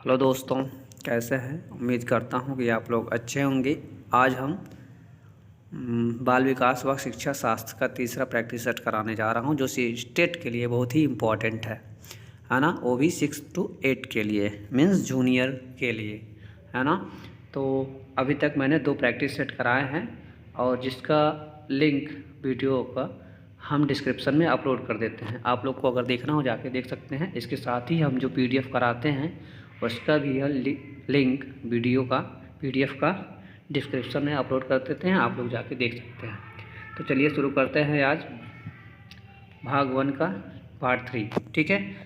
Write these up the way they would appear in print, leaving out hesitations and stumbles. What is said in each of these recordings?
Hello दोस्तों, कैसे हैं। उम्मीद करता हूं कि आप लोग अच्छे होंगे। आज हम बाल विकास व शिक्षा शास्त्र का तीसरा प्रैक्टिस सेट कराने जा रहा हूं, जो स्टेट के लिए बहुत ही इम्पोर्टेंट है ना। वो भी 6 to 8 के लिए, मीन्स जूनियर के लिए, है ना। तो अभी तक मैंने 2 प्रैक्टिस सेट कराए हैं और जिसका लिंक वीडियो का हम डिस्क्रिप्शन में अपलोड कर देते हैं। आप लोग को अगर देखना हो जाके देख सकते हैं। इसके साथ ही हम जो PDF कराते हैं उसका भी यह लिंक वीडियो का PDF का डिस्क्रिप्शन में अपलोड कर देते हैं, आप लोग जाके देख सकते हैं। तो चलिए शुरू करते हैं आज भाग 1 का पार्ट 3। ठीक है,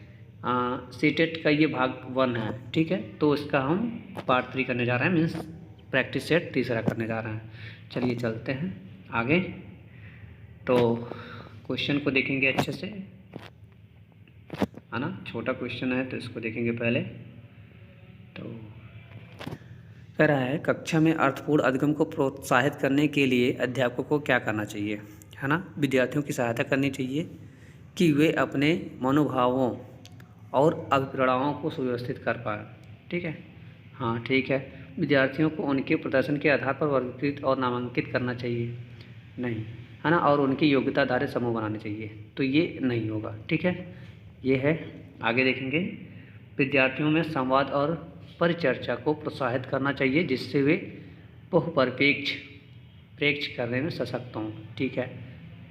सीटेट का ये भाग 1 है। ठीक है, तो इसका हम पार्ट 3 करने जा रहे हैं, मीन्स प्रैक्टिस सेट तीसरा करने जा रहे हैं। चलिए चलते हैं आगे। तो क्वेश्चन को देखेंगे अच्छे से, है ना। छोटा क्वेश्चन है तो इसको देखेंगे पहले। तो कह रहा है, कक्षा में अर्थपूर्ण अधिगम को प्रोत्साहित करने के लिए अध्यापकों को क्या करना चाहिए, है ना। विद्यार्थियों की सहायता करनी चाहिए कि वे अपने मनोभावों और अभिप्रायों को सुव्यवस्थित कर पाएँ। ठीक है, हाँ ठीक है। विद्यार्थियों को उनके प्रदर्शन के आधार पर वर्गीकृत और नामांकित करना चाहिए नहीं, है ना। और उनकी योग्यता आधारित समूह बनाने चाहिए, तो ये नहीं होगा। ठीक है, ये है। आगे देखेंगे, विद्यार्थियों में संवाद और परिचर्चा को प्रोत्साहित करना चाहिए जिससे वे प्रेक्ष करने में सशक्त हों। ठीक है,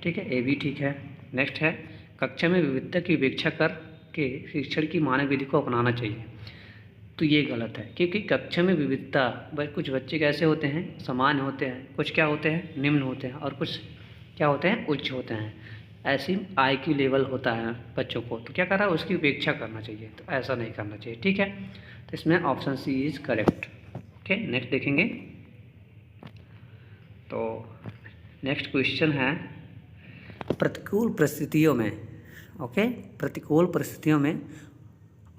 ठीक है, ये भी ठीक है। नेक्स्ट है, कक्षा में विविधता की उपेक्षा करके शिक्षण की मानक विधि को अपनाना चाहिए, तो ये गलत है। क्योंकि कक्षा में विविधता, कुछ बच्चे कैसे होते हैं, सामान्य होते हैं, कुछ क्या होते हैं, निम्न होते हैं, और कुछ क्या होते हैं, उच्च होते हैं। ऐसी IQ लेवल होता है बच्चों को, तो क्या कर रहा है, उसकी उपेक्षा करना चाहिए, तो ऐसा नहीं करना चाहिए। ठीक है, तो इसमें option C is correct. Okay, next देखेंगे। तो नेक्स्ट क्वेश्चन है, प्रतिकूल परिस्थितियों में, ओके, प्रतिकूल परिस्थितियों में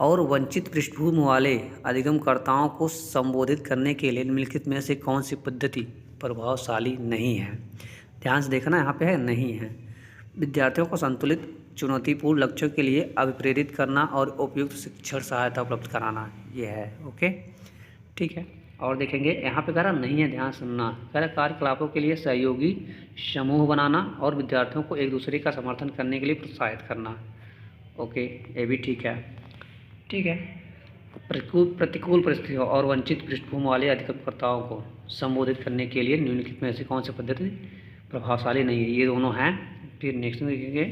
और वंचित पृष्ठभूमि वाले अधिगमकर्ताओं को संबोधित करने के लिए निम्नलिखित में से कौन सी पद्धति प्रभावशाली नहीं है। ध्यान से देखना, यहाँ पे है नहीं है। विद्यार्थियों को संतुलित चुनौतीपूर्ण लक्ष्यों के लिए अभिप्रेरित करना और उपयुक्त शिक्षण सहायता उपलब्ध कराना, ये है। ओके, ठीक है। और देखेंगे, यहाँ पे कह रहा नहीं है, ध्यान सुनना। कह रहा कार्यकलापों के लिए सहयोगी समूह बनाना और विद्यार्थियों को एक दूसरे का समर्थन करने के लिए प्रोत्साहित करना। ओके, ये भी ठीक है। ठीक है, प्रतिकूल परिस्थितियों और वंचित पृष्ठभूमि वाले अधिगमकर्ताओं को संबोधित करने के लिए निम्नलिखित में से कौन सी पद्धति प्रभावशाली नहीं है, ये दोनों हैं। फिर नेक्स्ट में देखेंगे,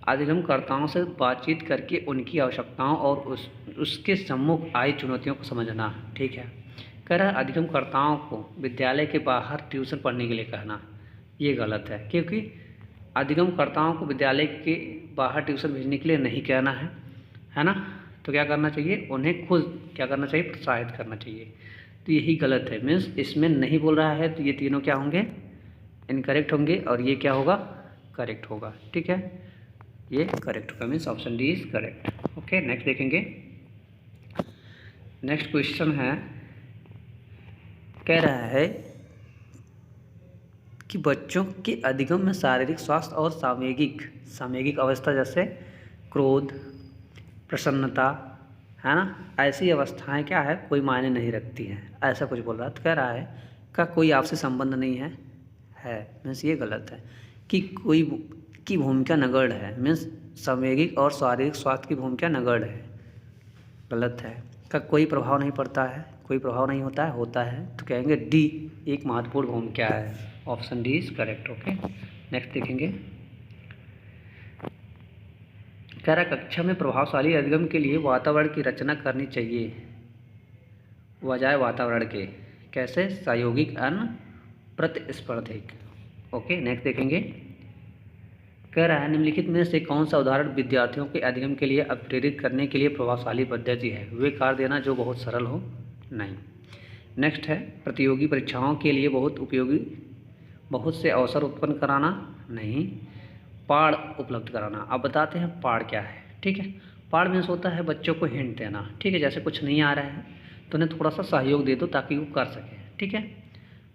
अधिगमकर्ताओं से बातचीत करके उनकी आवश्यकताओं और उसके सम्मुख आई चुनौतियों को समझना। ठीक है, कह रहा है अधिगमकर्ताओं को विद्यालय के बाहर ट्यूशन पढ़ने के लिए कहना, ये गलत है। क्योंकि अधिगमकर्ताओं को विद्यालय के बाहर ट्यूशन भेजने के लिए नहीं कहना है ना। तो क्या करना चाहिए, उन्हें खुद क्या करना चाहिए, प्रोत्साहित करना चाहिए। तो यही गलत है, मीन्स इसमें नहीं बोल रहा है, तो ये तीनों क्या होंगे, इनकरेक्ट होंगे, और ये क्या होगा, करेक्ट होगा। ठीक है, ये करेक्ट होगा, means option D is correct. Okay, next देखेंगे। नेक्स्ट क्वेश्चन है, कह रहा है कि बच्चों के अधिगम में शारीरिक स्वास्थ्य और सामयिक अवस्था जैसे क्रोध, प्रसन्नता, है ना, ऐसी अवस्थाएं क्या है, कोई मायने नहीं रखती हैं, ऐसा कुछ बोल रहा है। तो कह रहा है का कोई आपसे संबंध नहीं है मीन्स ये गलत है। कि कोई की भूमिका नगण्य है, मीन्स सामयिक और शारीरिक स्वास्थ्य की भूमिका नगण्य है, गलत है। का कोई प्रभाव नहीं पड़ता है, कोई प्रभाव नहीं होता है, तो कहेंगे D एक महत्वपूर्ण भूमिका है, option D is correct. Okay, next देखेंगे। कह रहा कक्षा में प्रभावशाली अधिगम के लिए वातावरण की रचना करनी चाहिए बजाय वातावरण के, कैसे, सहयोगिक अन्य प्रतिस्पर्धिक। ओके, नेक्स्ट देखेंगे। कह रहा है निम्नलिखित में से कौन सा उदाहरण विद्यार्थियों के अधिगम के लिए प्रेरित करने के लिए प्रभावशाली पद्धति है, वे कार्य देना जो बहुत सरल हो, नहीं। नेक्स्ट है, प्रतियोगी परीक्षाओं के लिए बहुत उपयोगी बहुत से अवसर उत्पन्न कराना, नहीं। पाठ उपलब्ध कराना। अब बताते हैं पाठ क्या है। ठीक है, पाठ मीन्स होता है बच्चों को हिंट देना। ठीक है, जैसे कुछ नहीं आ रहा है तो उन्हें थोड़ा सा सहयोग दे दो ताकि वो कर सकें। ठीक है,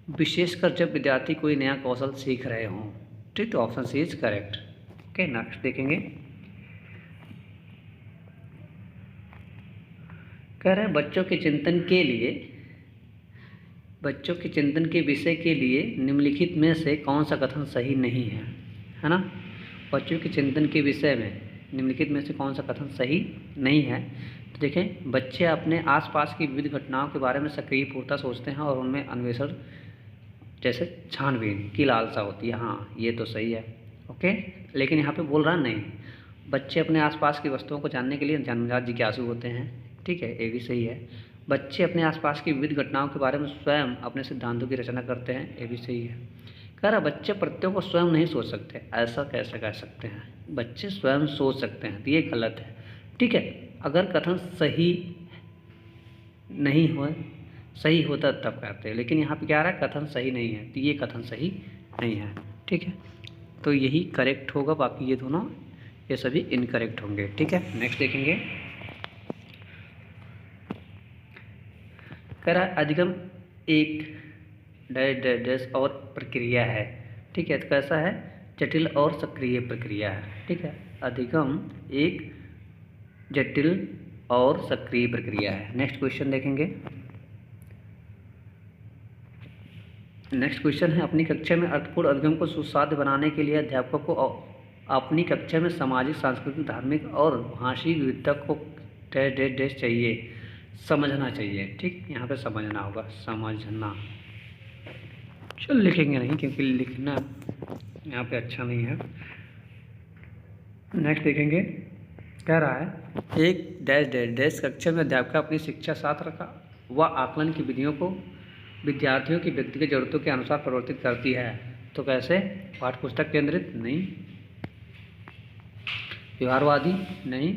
विशेषकर जब विद्यार्थी कोई नया कौशल सीख रहे हों। ठीक, तो option C is correct. Okay, next देखेंगे। कह रहे हैं बच्चों के चिंतन के विषय के लिए निम्नलिखित में से कौन सा कथन सही नहीं है ना। बच्चों के चिंतन के विषय में निम्नलिखित में से कौन सा कथन सही नहीं है। तो देखें, बच्चे अपने आसपास की विविध घटनाओं के बारे में सक्रिय पूर्णता सोचते हैं और उनमें अन्वेषण जैसे छानबीन की लालसा होती है। हाँ, ये तो सही है। ओके, लेकिन यहाँ पे बोल रहा नहीं, बच्चे अपने आसपास की वस्तुओं को जानने के लिए जन्मजात जिज्ञासु होते हैं। ठीक है, ये भी सही है। बच्चे अपने आसपास की विविध घटनाओं के बारे में स्वयं अपने सिद्धांतों की रचना करते हैं। ये भी सही है। कह रहा बच्चे प्रत्ययों को स्वयं नहीं सोच सकते। ऐसा कैसे कह सकते हैं? बच्चे स्वयं सोच सकते हैं, तो ये गलत है। ठीक है, अगर कथन सही नहीं हो, सही होता तब कहते हैं, लेकिन यहाँ पे क्या आ रहा है, कथन सही नहीं है, तो ये कथन सही नहीं है। ठीक है, तो यही करेक्ट होगा, बाकी ये दोनों ये सभी इनकरेक्ट होंगे। ठीक है, नेक्स्ट देखेंगे। कह रहा है अधिगम एक डैश और प्रक्रिया है। ठीक है, तो कैसा है, जटिल और सक्रिय प्रक्रिया है। ठीक है, अधिगम एक जटिल और सक्रिय प्रक्रिया है। नेक्स्ट क्वेश्चन देखेंगे। नेक्स्ट क्वेश्चन है, अपनी कक्षा में अर्थपूर्ण अधिगम को सुसाध्य बनाने के लिए अध्यापकों को अपनी कक्षा में सामाजिक, सांस्कृतिक, धार्मिक और भाषिक विविधता को डैश चाहिए, समझना चाहिए। ठीक, यहाँ पे समझना होगा, समझना। चल लिखेंगे नहीं, क्योंकि लिखना यहाँ पे अच्छा नहीं है। नेक्स्ट देखेंगे। कह रहा है एक डैश कक्षा में अध्यापक अपनी शिक्षा शास्त्र का व आकलन की विधियों को विद्यार्थियों की व्यक्तिगत जरूरतों के अनुसार परिवर्तित करती है। तो कैसे, पाठ्यपुस्तक केंद्रित नहीं, व्यवहारवादी नहीं,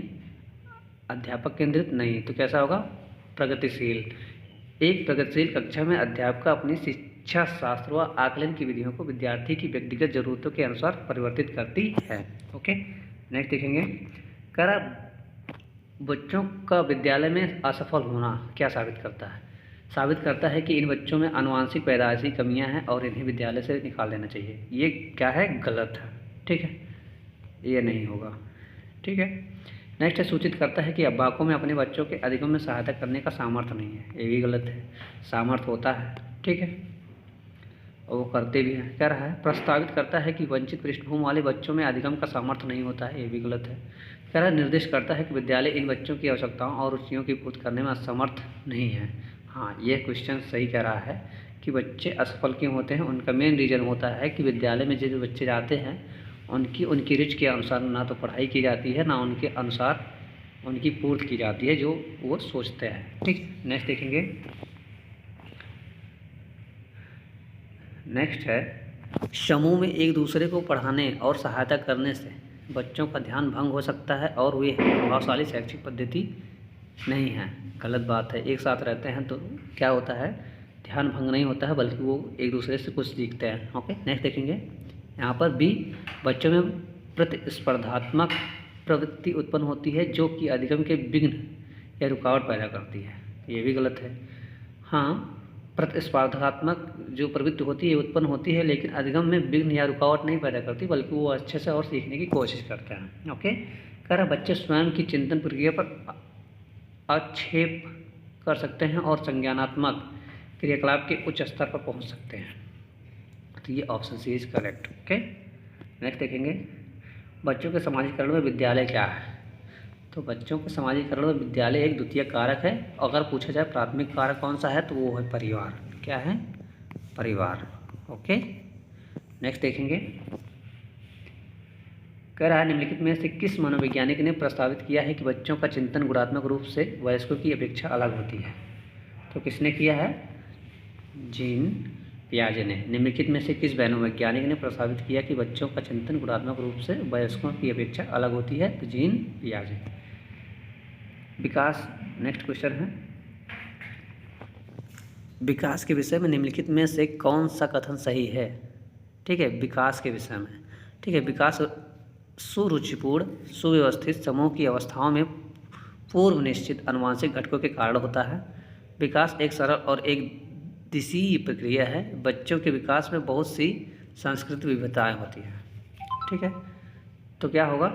अध्यापक केंद्रित नहीं, तो कैसा होगा, प्रगतिशील। एक प्रगतिशील कक्षा में अध्यापक अपनी शिक्षा शास्त्र व आकलन की विधियों को विद्यार्थी की व्यक्तिगत जरूरतों के अनुसार परिवर्तित करती है। ओके, नेक्स्ट देखेंगे। कह रहा बच्चों का विद्यालय में असफल होना क्या साबित करता है? साबित करता है कि इन बच्चों में आनुवांशिक पैदाइशी कमियां हैं और इन्हें विद्यालय से निकाल देना चाहिए। ये क्या है, गलत है। ठीक है, ये नहीं होगा। ठीक है, नेक्स्ट है, सूचित करता है कि अभिभावकों में अपने बच्चों के अधिगम में सहायता करने का सामर्थ्य नहीं है। ये भी गलत है, सामर्थ्य होता है। ठीक है, और वो करते भी हैं। कह रहा है प्रस्तावित करता है कि वंचित पृष्ठभूमि वाले बच्चों में अधिगम का सामर्थ्य नहीं होता है। ये भी गलत है। कह रहा है निर्देश करता है कि विद्यालय इन बच्चों की आवश्यकताओं और रुचियों की पूर्ति करने में असमर्थ नहीं है। हाँ, ये क्वेश्चन सही कह रहा है कि बच्चे असफल क्यों होते हैं। उनका मेन रीज़न होता है कि विद्यालय में जो बच्चे जाते हैं उनकी रुचि के अनुसार ना तो पढ़ाई की जाती है, ना उनके अनुसार उनकी पूर्ति की जाती है जो वो सोचते हैं। ठीक, नेक्स्ट देखेंगे। नेक्स्ट है, समूह में एक दूसरे को पढ़ाने और सहायता करने से बच्चों का ध्यान भंग हो सकता है और वे प्रभावशाली शैक्षिक पद्धति नहीं है। गलत बात है। एक साथ रहते हैं तो क्या होता है, ध्यान भंग नहीं होता है, बल्कि वो एक दूसरे से कुछ सीखते हैं। ओके, नेक्स्ट देखेंगे। यहाँ पर भी बच्चों में प्रतिस्पर्धात्मक प्रवृत्ति उत्पन्न होती है जो कि अधिगम के विघ्न या रुकावट पैदा करती है। ये भी गलत है। हाँ, प्रतिस्पर्धात्मक जो प्रवृत्ति होती है उत्पन्न होती है, लेकिन अधिगम में विघ्न या रुकावट नहीं पैदा करती, बल्कि वो अच्छे से और सीखने की कोशिश करते हैं। ओके, कह रहा बच्चे स्वयं की चिंतन प्रक्रिया पर आक्षेप कर सकते हैं और संज्ञानात्मक क्रियाकलाप के उच्च स्तर पर पहुंच सकते हैं। तो ये option C is correct. Okay, next देखेंगे। बच्चों के सामाजिकरण में विद्यालय क्या है? तो बच्चों के सामाजिकरण में विद्यालय एक द्वितीय कारक है। अगर पूछा जाए प्राथमिक कारक कौन सा है, तो वो है परिवार। क्या है, परिवार। ओके, नेक्स्ट देखेंगे। कह रहा है निम्नलिखित में से किस मनोवैज्ञानिक ने प्रस्तावित किया है कि बच्चों का चिंतन गुणात्मक रूप से वयस्कों की अपेक्षा अलग होती है? तो किसने किया है? जीन पियाजे ने। निम्नलिखित में से किस मनोवैज्ञानिक ने प्रस्तावित किया कि बच्चों का चिंतन गुणात्मक रूप से वयस्कों की अपेक्षा अलग होती है? तो जीन पियाजे। विकास, नेक्स्ट क्वेश्चन है, विकास के विषय में निम्नलिखित में से कौन सा कथन सही है? ठीक है, विकास के विषय में। ठीक है, विकास सुरुचिपूर्ण सुव्यवस्थित समूह की अवस्थाओं में पूर्व निश्चित अनुवांशिक घटकों के कारण होता है। विकास एक सरल और एक दिशीय प्रक्रिया है। बच्चों के विकास में बहुत सी सांस्कृतिक विविधताएं होती हैं। ठीक है, तो क्या होगा,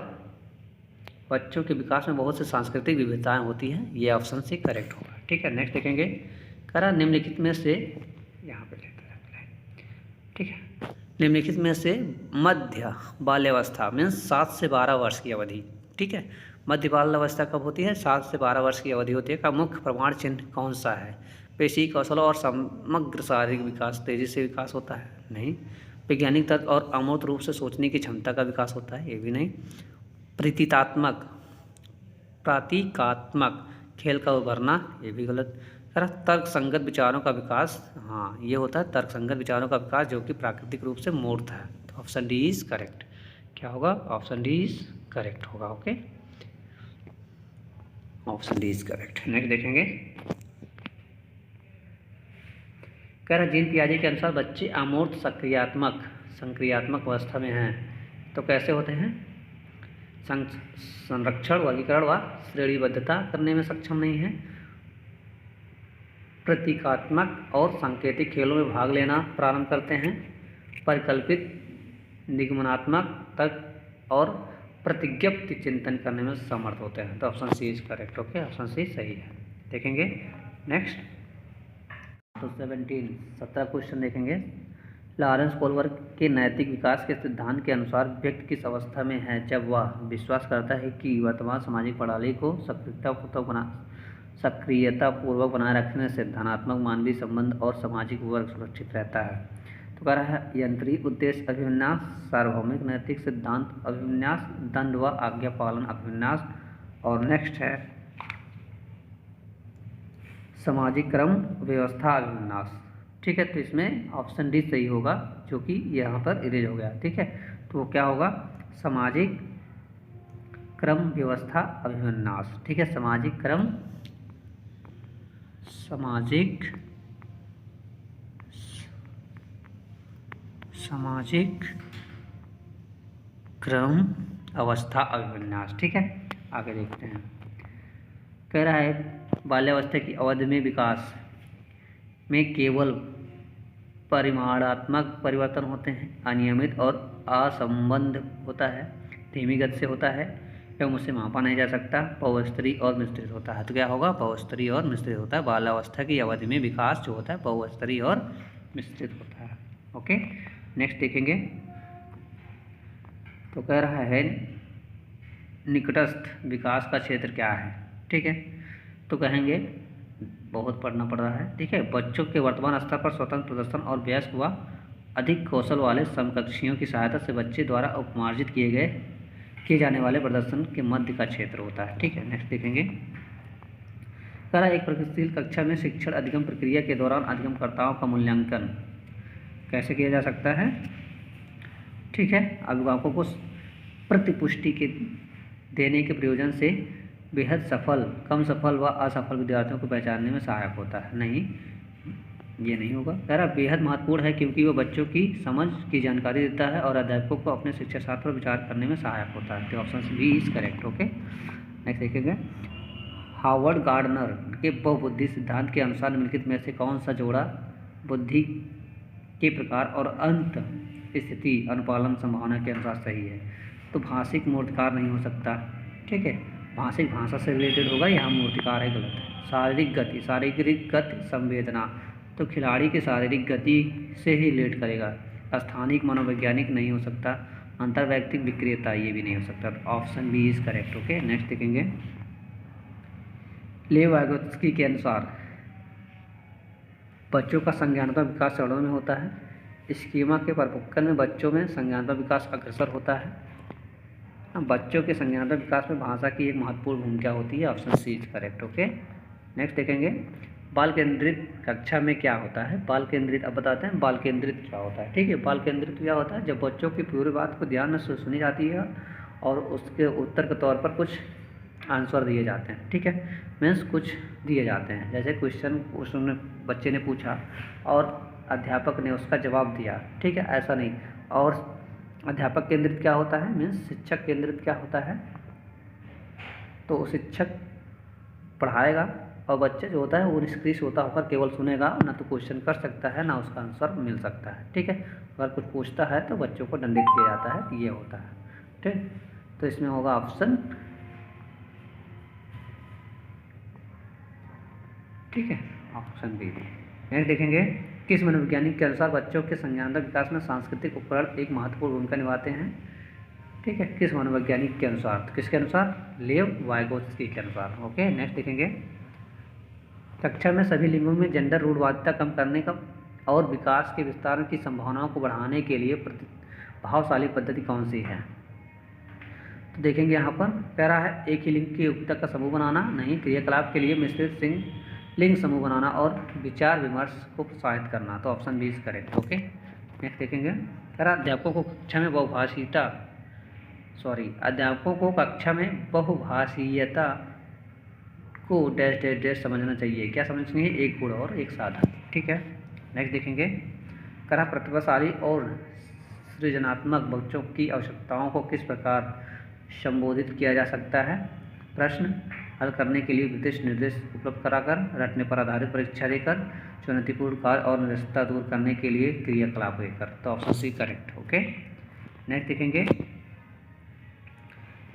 बच्चों के विकास में बहुत सी सांस्कृतिक विविधताएं होती हैं। ये ऑप्शन सी करेक्ट होगा। ठीक है। नेक्स्ट देखेंगे, कह रहा निम्नलिखित में से, यहाँ पे लेते हैं, ठीक है, निम्नलिखित में से मध्य बाल्यावस्था मीन्स 7 से 12 वर्ष की अवधि, ठीक है, मध्य बाल्यावस्था कब होती है? 7 से 12 वर्ष की अवधि होती है। का मुख्य प्रमाण चिन्ह कौन सा है? पेशी कौशल और समग्र शारीरिक विकास तेजी से विकास होता है? नहीं। वैज्ञानिक तर्क और अमूर्त रूप से सोचने की क्षमता का विकास होता है? ये भी नहीं। प्रतीकात्मक खेल का उभरना? ये भी गलत। तर्क संगत विचारों का विकास, हाँ ये होता है तर्क संगत विचारों का विकास जो कि प्राकृतिक रूप से मूर्त है। तो ऑप्शन डी इज करेक्ट। क्या होगा? ऑप्शन डी इज करेक्ट होगा। Okay, option D is correct. Next देखेंगे, कह रहा जीन पियाजे के अनुसार बच्चे अमूर्त संक्रियात्मक अवस्था में हैं तो कैसे होते हैं? संरक्षण, वर्गीकरण व श्रेणीबद्धता करने में सक्षम नहीं है, प्रतीकात्मक और सांकेतिक खेलों में भाग लेना प्रारंभ करते हैं, परिकल्पित, निगमनात्मक तर्क और प्रतिज्ञप्ति चिंतन करने में समर्थ होते हैं। तो option C is correct. Okay, option C सही है। देखेंगे नेक्स्ट, तो 17 क्वेश्चन देखेंगे। लॉरेंस कोलबर्ग के नैतिक विकास के सिद्धांत के अनुसार व्यक्ति किस अवस्था में है जब वह विश्वास करता है कि वर्तमान सामाजिक प्रणाली को सक्रियतापूर्वक बनाए रखने से धनात्मक मानवीय संबंध और सामाजिक वर्ग सुरक्षित रहता है? तो कह रहा है यंत्रिक उद्देश्य अभिविन्यास, सार्वभौमिक नैतिक सिद्धांत अभिविन्यास, दंड व आज्ञा पालन अभिविन्यास, और नेक्स्ट है सामाजिक क्रम व्यवस्था अभिविन्यास। ठीक है, तो इसमें ऑप्शन डी सही होगा जो कि यहाँ पर इरेज हो गया। ठीक है, तो वो क्या होगा? सामाजिक क्रम व्यवस्था अभिविन्यास। ठीक है, सामाजिक क्रम अवस्था अभिविन्यास। ठीक है, आगे देखते हैं। कह रहा है बाल्यावस्था की अवधि में विकास में केवल परिमाणात्मक परिवर्तन होते हैं, अनियमित और असंबद्ध होता है, धीमी गति से होता है एवं उसे मापा नहीं जा सकता, बहुस्तरीय और मिश्रित होता है। तो क्या होगा? बहुस्तरीय और मिश्रित होता है। बाल्यावस्था की अवधि में विकास जो होता है बहुस्तरीय और मिश्रित होता है। ओके, नेक्स्ट देखेंगे। तो कह रहा है निकटस्थ विकास का क्षेत्र क्या है? ठीक है, तो कहेंगे बहुत पढ़ना पड़ रहा है। ठीक है, बच्चों के वर्तमान स्तर पर स्वतंत्र प्रदर्शन और वयस्क व अधिक कौशल वाले समकक्षियों की सहायता से बच्चे द्वारा उपमार्जित किए जाने वाले प्रदर्शन के मध्य का क्षेत्र होता है। ठीक है, नेक्स्ट देखेंगे। कह रहा एक प्रगतिशील कक्षा में शिक्षण अधिगम प्रक्रिया के दौरान अधिगमकर्ताओं का मूल्यांकन कैसे किया जा सकता है? ठीक है, अभिभावकों को प्रतिपुष्टि के देने के प्रयोजन से बेहद सफल, कम सफल व असफल विद्यार्थियों को पहचानने में सहायक होता है। नहीं, ये नहीं होगा। कह रहा बेहद महत्वपूर्ण है क्योंकि वो बच्चों की समझ की जानकारी देता है और अध्यापकों को अपने शिक्षा शास्त्र पर विचार करने में सहायक होता है। तो option B is correct. Okay, next देखेंगे। हार्वर्ड गार्डनर के बहुबुद्धि सिद्धांत के अनुसार निम्नलिखित में से कौन सा जोड़ा बुद्धि के प्रकार और अंत स्थिति अनुपालन संभावना के अनुसार सही है? तो भाषिक मूर्तिकार नहीं हो सकता। ठीक है, भाषिक भाषा से रिलेटेड होगा, यहाँ मूर्तिकार है, गलत है। शारीरिक गति संवेदना, तो खिलाड़ी की शारीरिक गति से ही रिलेट करेगा। स्थानिक मनोवैज्ञानिक नहीं हो सकता। अंतर्वैयक्तिक विक्रेता, ये भी नहीं हो सकता। तो option B is correct. Okay, next देखेंगे। लेव वाइगोत्स्की के अनुसार बच्चों का संज्ञानात्मक विकास चरणों में होता है। स्कीमा के परिपक्वता में बच्चों में संज्ञानात्मक विकास अग्रसर होता है। बच्चों के संज्ञानात्मक विकास में भाषा की एक महत्वपूर्ण भूमिका होती है। Option C is correct. Okay, next देखेंगे। बाल केंद्रित कक्षा में क्या होता है? बाल केंद्रित, अब बताते हैं बाल केंद्रित क्या होता है। ठीक है, बाल केंद्रित क्या होता है? जब बच्चों की पूरी बात को ध्यान से सुनी जाती है और उसके उत्तर के तौर पर कुछ आंसर दिए जाते हैं। ठीक है, मीन्स कुछ दिए जाते हैं, जैसे क्वेश्चन उसने बच्चे ने पूछा और अध्यापक ने उसका जवाब दिया। ठीक है, ऐसा नहीं। और अध्यापक केंद्रित क्या होता है? मीन्स शिक्षक केंद्रित क्या होता है? तो शिक्षक पढ़ाएगा और बच्चे जो होता है वो निष्क्रिय होता होकर केवल सुनेगा, ना तो क्वेश्चन कर सकता है ना उसका आंसर मिल सकता है। ठीक है, अगर कुछ पूछता है तो बच्चों को दंडित किया जाता है, ये होता है। ठीक, तो इसमें होगा ऑप्शन, ठीक है, ऑप्शन बी। नेक्स्ट देखेंगे, किस मनोवैज्ञानिक के अनुसार बच्चों के संज्ञानात्मक विकास में सांस्कृतिक उपकरण एक महत्वपूर्ण भूमिका निभाते हैं? ठीक है, किस मनोवैज्ञानिक के अनुसार? तो किसके अनुसार? लेव वाइगोत्स्की के अनुसार। ओके, नेक्स्ट देखेंगे, कक्षा में सभी लिंगों में जेंडर रूढ़वादिता कम करने का और विकास के विस्तार की संभावनाओं को बढ़ाने के लिए प्रभावशाली पद्धति कौन सी है? तो देखेंगे यहाँ पर कह रहा है एक ही लिंग की युक्तक का समूह बनाना, नहीं, क्रियाकलाप के लिए मिश्रित लिंग समूह बनाना और विचार विमर्श को प्रोत्साहित करना। तो option B is correct. Okay, next देखेंगे, कह रहा अध्यापकों को कक्षा में बहुभाषीयता को डैश डैश डैश समझना चाहिए। क्या समझना चाहिए? एक गुण और एक साधन। ठीक है, नेक्स्ट देखेंगे, कह रहा प्रतिभाशाली और सृजनात्मक बच्चों की आवश्यकताओं को किस प्रकार संबोधित किया जा सकता है? प्रश्न हल करने के लिए विशिष्ट निर्देश उपलब्ध कराकर, रटने पर आधारित परीक्षा देकर, चुनौतीपूर्ण कार्य और निरस्तता दूर करने के लिए क्रियाकलाप देकर। तो option C correct. Okay, next देखेंगे,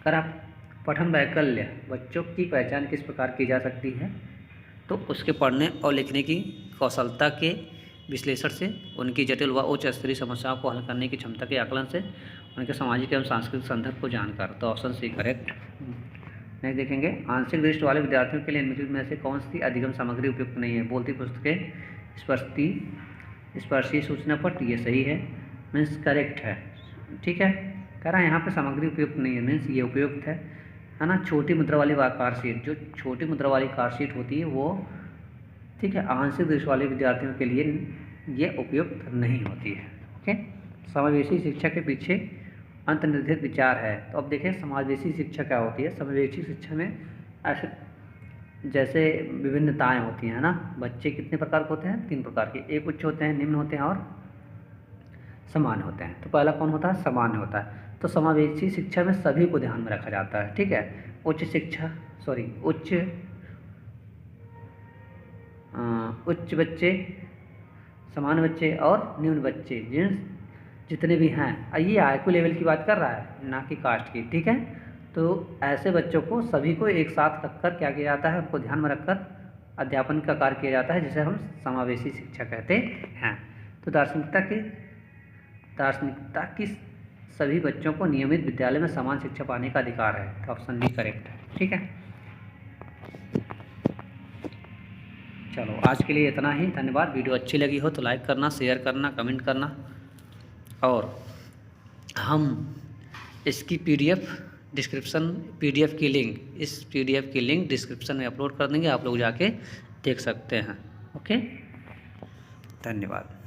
करा पठन वैकल्य बच्चों की पहचान किस प्रकार की जा सकती है? तो उसके पढ़ने और लिखने की कौशलता के विश्लेषण से, उनकी जटिल व उच्च स्तरीय समस्याओं को हल करने की क्षमता के आकलन से, उनके सामाजिक एवं सांस्कृतिक संदर्भ को जानकर। तो ऑप्शन सी करेक्ट। नेक्स्ट देखेंगे, आंशिक दृष्टि वाले विद्यार्थियों के लिए निम्नलिखित में से कौन सी अधिगम सामग्री उपयुक्त नहीं है? बोलती पुस्तकें, स्पर्शी सूचना पट, ये सही है, मीन्स करेक्ट है। ठीक है, कह रहा है यहाँ पे सामग्री उपयुक्त नहीं है, मीन्स ये उपयुक्त है ना। छोटी मुद्रा वाली कार शीट, जो छोटी मुद्रा वाली कार शीट होती है वो, ठीक है, आंशिक दृष्टि वाले विद्यार्थियों के लिए ये उपयुक्त नहीं होती है। ओके, समावेशी शिक्षा के पीछे अंतर्निहित विचार है। तो अब देखें समावेशी शिक्षा क्या होती है। समावेशी शिक्षा में ऐसे जैसे विभिन्नताएं होती हैं ना। बच्चे कितने प्रकार के होते हैं? 3 प्रकार के, एक उच्च होते हैं, निम्न होते हैं और सामान्य होते हैं। तो पहला कौन होता है? सामान्य होता है। तो समावेशी शिक्षा में सभी को ध्यान में रखा जाता है। ठीक है, उच्च बच्चे, सामान्य बच्चे और निम्न बच्चे, जितने भी हैं, ये IQ लेवल की बात कर रहा है, ना कि कास्ट की। ठीक है, तो ऐसे बच्चों को सभी को एक साथ रखकर क्या किया जाता है? उनको ध्यान में रखकर अध्यापन का कार्य किया जाता है, जिसे हम समावेशी शिक्षा कहते हैं। तो दार्शनिकता की सभी बच्चों को नियमित विद्यालय में समान शिक्षा पाने का अधिकार है। तो ऑप्शन बी करेक्ट है। ठीक है, चलो आज के लिए इतना ही। धन्यवाद। वीडियो अच्छी लगी हो तो लाइक करना, शेयर करना, कमेंट करना, और हम इसकी PDF की लिंक डिस्क्रिप्शन में अपलोड कर देंगे, आप लोग जाके देख सकते हैं। ओके, धन्यवाद।